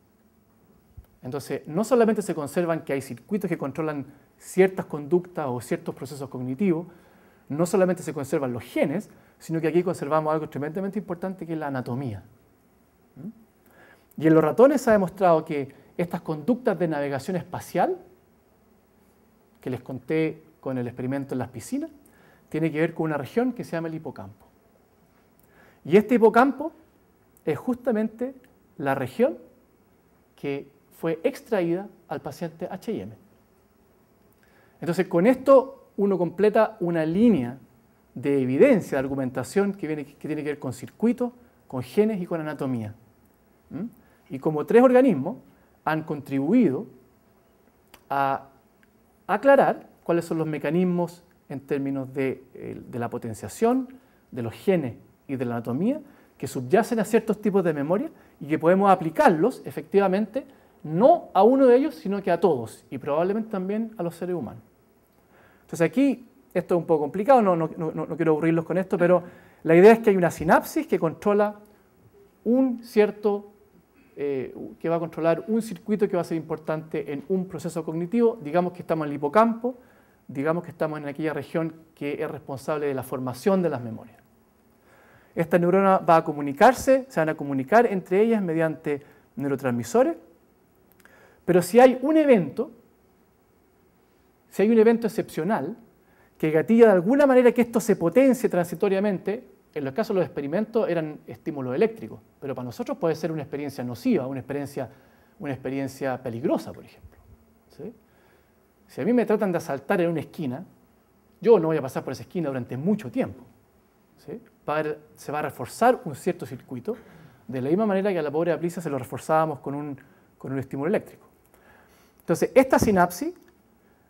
Speaker 1: Entonces, no solamente se conservan que hay circuitos que controlan ciertas conductas o ciertos procesos cognitivos, no solamente se conservan los genes, sino que aquí conservamos algo tremendamente importante que es la anatomía. Y en los ratones se ha demostrado que estas conductas de navegación espacial, que les conté con el experimento en las piscinas, tiene que ver con una región que se llama el hipocampo. Y este hipocampo es justamente la región que fue extraída al paciente H&M. Entonces, con esto uno completa una línea de evidencia, de argumentación que tiene que ver con circuitos, con genes y con anatomía. Y como 3 organismos han contribuido a aclarar cuáles son los mecanismos en términos de la potenciación, de los genes y de la anatomía que subyacen a ciertos tipos de memoria y que podemos aplicarlos efectivamente no a uno de ellos, sino que a todos y probablemente también a los seres humanos. Entonces aquí, esto es un poco complicado, no quiero aburrirlos con esto, pero la idea es que hay una sinapsis que controla que va a controlar un circuito que va a ser importante en un proceso cognitivo. Digamos que estamos en el hipocampo, digamos que estamos en aquella región que es responsable de la formación de las memorias. Esta neurona va a comunicarse, se van a comunicar entre ellas mediante neurotransmisores, pero si hay un evento excepcional que gatilla de alguna manera que esto se potencie transitoriamente, en los casos de los experimentos eran estímulos eléctricos, pero para nosotros puede ser una experiencia nociva, una experiencia peligrosa, por ejemplo. ¿Sí? Si a mí me tratan de asaltar en una esquina, yo no voy a pasar por esa esquina durante mucho tiempo. ¿Sí? Se va a reforzar un cierto circuito, de la misma manera que a la pobre Aplicia se lo reforzábamos con un estímulo eléctrico. Entonces, esta sinapsis,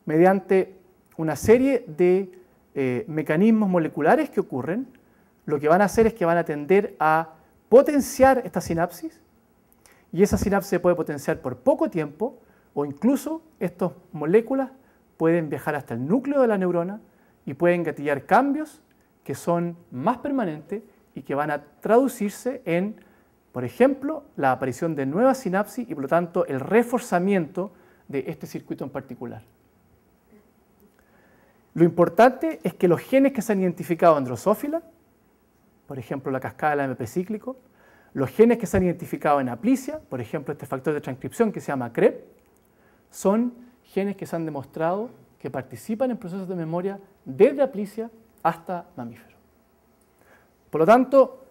Speaker 1: mediante una serie de mecanismos moleculares que ocurren, lo que van a hacer es que van a tender a potenciar esta sinapsis, y esa sinapsis se puede potenciar por poco tiempo, o incluso estas moléculas pueden viajar hasta el núcleo de la neurona y pueden gatillar cambios que son más permanentes y que van a traducirse en, por ejemplo, la aparición de nuevas sinapsis y por lo tanto el reforzamiento de este circuito en particular. Lo importante es que los genes que se han identificado en Drosophila, por ejemplo la cascada del AMP cíclico, los genes que se han identificado en Aplicia, por ejemplo este factor de transcripción que se llama CREB, son genes que se han demostrado que participan en procesos de memoria desde Aplicia hasta mamíferos. Por lo tanto,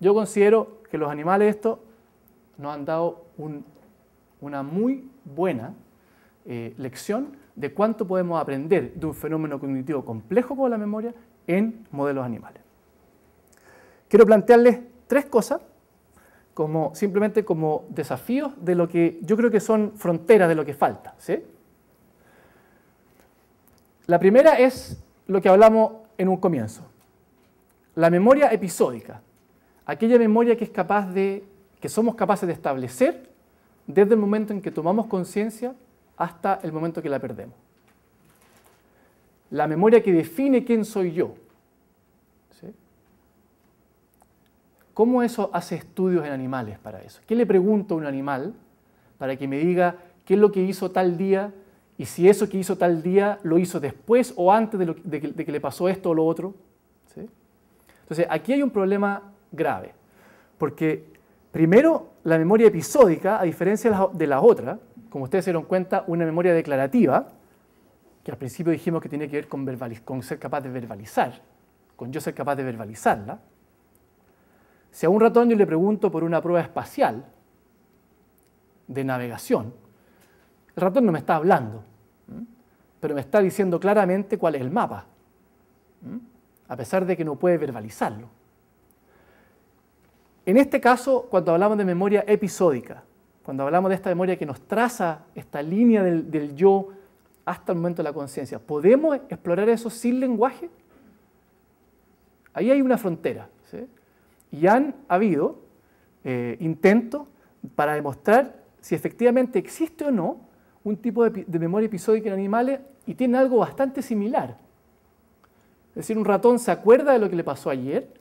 Speaker 1: yo considero que los animales estos nos han dado una muy buena lección de cuánto podemos aprender de un fenómeno cognitivo complejo como la memoria en modelos animales. Quiero plantearles 3 cosas simplemente como desafíos de lo que yo creo que son fronteras de lo que falta. ¿Sí? La primera es lo que hablamos en un comienzo. La memoria episódica. Aquella memoria que somos capaces de establecer desde el momento en que tomamos conciencia hasta el momento que la perdemos. La memoria que define quién soy yo. ¿Sí? ¿Cómo eso hace estudios en animales para eso? ¿Qué le pregunto a un animal para que me diga qué es lo que hizo tal día y si eso que hizo tal día lo hizo después o antes de que le pasó esto o lo otro? ¿Sí? Entonces, aquí hay un problema grave, porque primero, la memoria episódica, a diferencia de las otras, como ustedes se dieron cuenta, una memoria declarativa, que al principio dijimos que tiene que ver con ser capaz de verbalizar, con yo ser capaz de verbalizarla. Si a un ratón yo le pregunto por una prueba espacial de navegación, el ratón no me está hablando, pero me está diciendo claramente cuál es el mapa, a pesar de que no puede verbalizarlo. En este caso, cuando hablamos de memoria episódica, cuando hablamos de esta memoria que nos traza esta línea del yo hasta el momento de la conciencia, ¿podemos explorar eso sin lenguaje? Ahí hay una frontera. ¿Sí? Y han habido intentos para demostrar si efectivamente existe o no un tipo de memoria episódica en animales y tiene algo bastante similar. Es decir, un ratón se acuerda de lo que le pasó ayer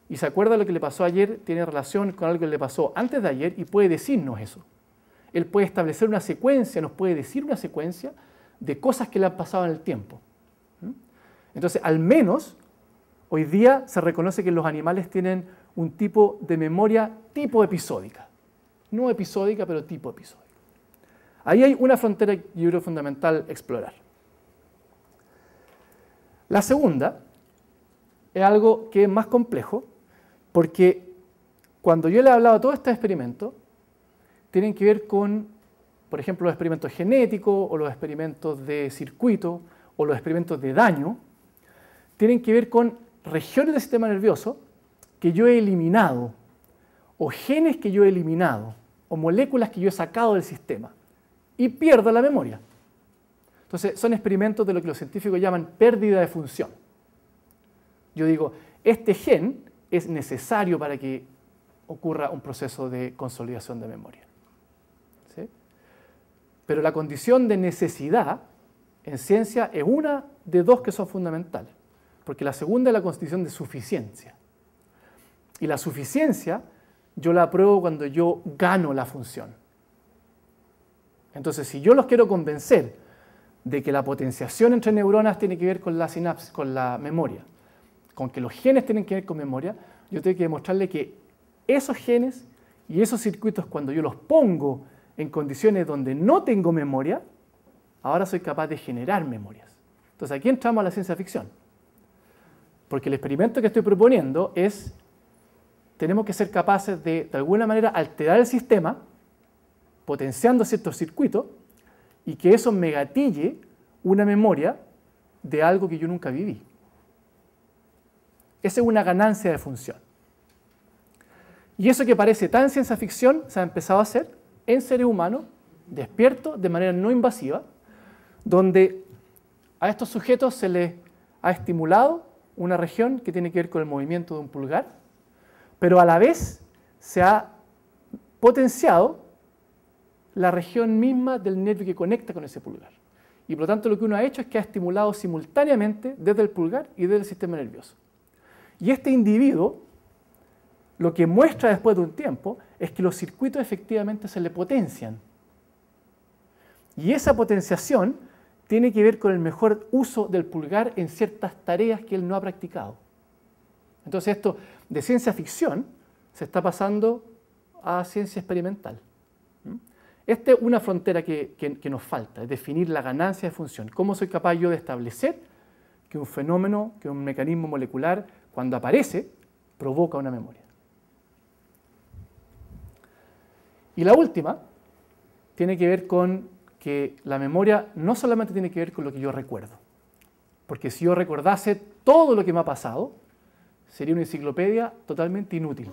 Speaker 1: y se acuerda de lo que le pasó ayer, tiene relación con algo que le pasó antes de ayer y puede decirnos eso. Él puede establecer una secuencia, nos puede decir una secuencia de cosas que le han pasado en el tiempo. Entonces, al menos, hoy día se reconoce que los animales tienen un tipo de memoria tipo episódica. No episódica, pero tipo episódica. Ahí hay una frontera que yo creo fundamental explorar. La segunda es algo que es más complejo, porque cuando yo le he hablado de todos estos experimentos, tienen que ver con, por ejemplo, los experimentos genéticos o los experimentos de circuito o los experimentos de daño, tienen que ver con regiones del sistema nervioso que yo he eliminado o genes que yo he eliminado o moléculas que yo he sacado del sistema y pierdo la memoria. Entonces, son experimentos de lo que los científicos llaman pérdida de función. Yo digo, este gen es necesario para que ocurra un proceso de consolidación de memoria. ¿Sí? Pero la condición de necesidad en ciencia es una de dos que son fundamentales, porque la segunda es la condición de suficiencia. Y la suficiencia yo la apruebo cuando yo gano la función. Entonces, si yo los quiero convencer de que la potenciación entre neuronas tiene que ver con la sinapsis, con la memoria, con que los genes tienen que ver con memoria, yo tengo que demostrarle que esos genes y esos circuitos, cuando yo los pongo en condiciones donde no tengo memoria, ahora soy capaz de generar memorias. Entonces, aquí entramos a la ciencia ficción. Porque el experimento que estoy proponiendo es, tenemos que ser capaces de alguna manera, alterar el sistema, potenciando ciertos circuitos, y que eso me gatille una memoria de algo que yo nunca viví. Esa es una ganancia de función. Y eso que parece tan ciencia ficción se ha empezado a hacer en seres humanos, despiertos, de manera no invasiva, donde a estos sujetos se les ha estimulado una región que tiene que ver con el movimiento de un pulgar, pero a la vez se ha potenciado la región misma del nervio que conecta con ese pulgar. Y por lo tanto lo que uno ha hecho es que ha estimulado simultáneamente desde el pulgar y desde el sistema nervioso. Y este individuo, lo que muestra después de un tiempo, es que los circuitos efectivamente se le potencian. Y esa potenciación tiene que ver con el mejor uso del pulgar en ciertas tareas que él no ha practicado. Entonces esto de ciencia ficción se está pasando a ciencia experimental. Esta es una frontera que nos falta, es definir la ganancia de función. ¿Cómo soy capaz yo de establecer que un fenómeno, que un mecanismo molecular, cuando aparece, provoca una memoria? Y la última tiene que ver con que la memoria no solamente tiene que ver con lo que yo recuerdo, porque si yo recordase todo lo que me ha pasado, sería una enciclopedia totalmente inútil.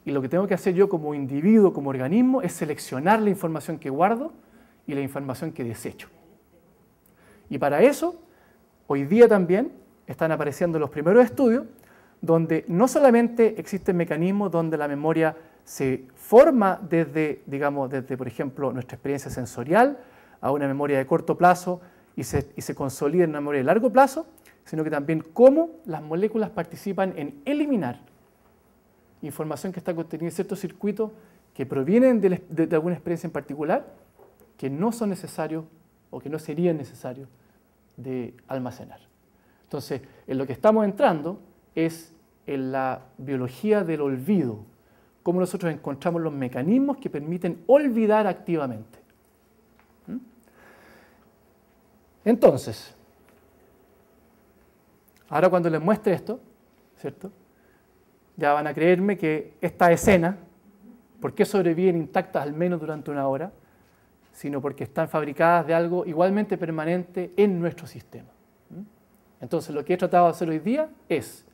Speaker 1: Y lo que tengo que hacer yo como individuo, como organismo, es seleccionar la información que guardo y la información que desecho. Y para eso, hoy día también están apareciendo los primeros estudios donde no solamente existen mecanismos donde la memoria se forma desde, digamos, desde, por ejemplo, nuestra experiencia sensorial a una memoria de corto plazo y se consolida en una memoria de largo plazo, sino que también cómo las moléculas participan en eliminar información que está contenida en ciertos circuitos que provienen de alguna experiencia en particular, que no son necesarios o que no serían necesarios de almacenar. Entonces, en lo que estamos entrando es en la biología del olvido, cómo nosotros encontramos los mecanismos que permiten olvidar activamente. Entonces, ahora cuando les muestre esto, ¿cierto?, ya van a creerme que esta escena, ¿por qué sobreviven intactas al menos durante una hora? Sino porque están fabricadas de algo igualmente permanente en nuestro sistema. Entonces, lo que he tratado de hacer hoy día es,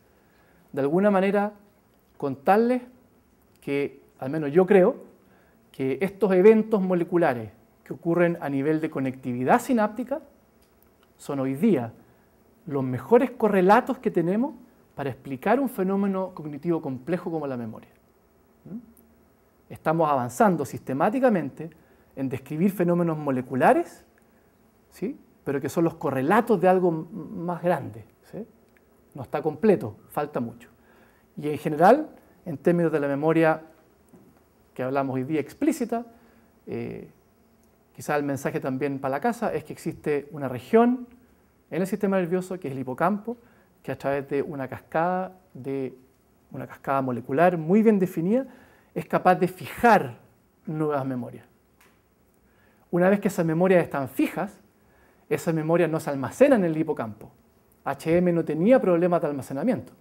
Speaker 1: de alguna manera, contarles que, al menos yo creo, que estos eventos moleculares que ocurren a nivel de conectividad sináptica son hoy día los mejores correlatos que tenemos para explicar un fenómeno cognitivo complejo como la memoria. Estamos avanzando sistemáticamente en describir fenómenos moleculares, ¿sí?, pero que son los correlatos de algo más grande, ¿sí? No está completo, falta mucho. Y en general, en términos de la memoria que hablamos hoy día explícita, quizá el mensaje también para la casa es que existe una región en el sistema nervioso, que es el hipocampo, que a través de una cascada molecular muy bien definida, es capaz de fijar nuevas memorias. Una vez que esas memorias están fijas, esas memorias no se almacenan en el hipocampo. HM no tenía problemas de almacenamiento.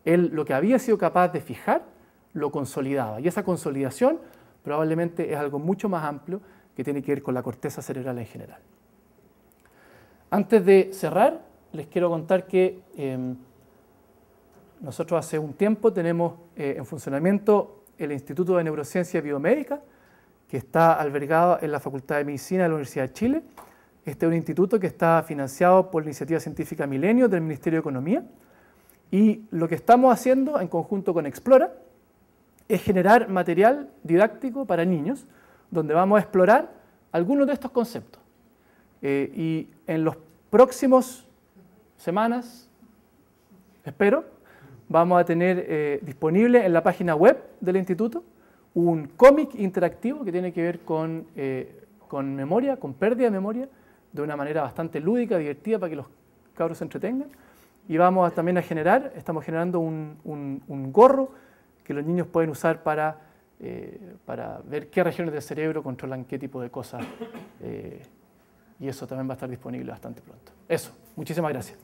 Speaker 1: Él lo que había sido capaz de fijar, lo consolidaba. Y esa consolidación probablemente es algo mucho más amplio que tiene que ver con la corteza cerebral en general. Antes de cerrar, les quiero contar que nosotros hace un tiempo tenemos en funcionamiento el Instituto de Neurociencia Biomédica, que está albergado en la Facultad de Medicina de la Universidad de Chile. Este es un instituto que está financiado por la Iniciativa Científica Milenio del Ministerio de Economía. Y lo que estamos haciendo en conjunto con Explora es generar material didáctico para niños, donde vamos a explorar algunos de estos conceptos. Y en los próximos semanas, espero, vamos a tener disponible en la página web del instituto un cómic interactivo que tiene que ver con memoria, con pérdida de memoria, de una manera bastante lúdica, divertida, para que los cabros se entretengan. Y vamos también a estamos generando un gorro que los niños pueden usar para ver qué regiones del cerebro controlan qué tipo de cosas. Y eso también va a estar disponible bastante pronto. Eso, muchísimas gracias.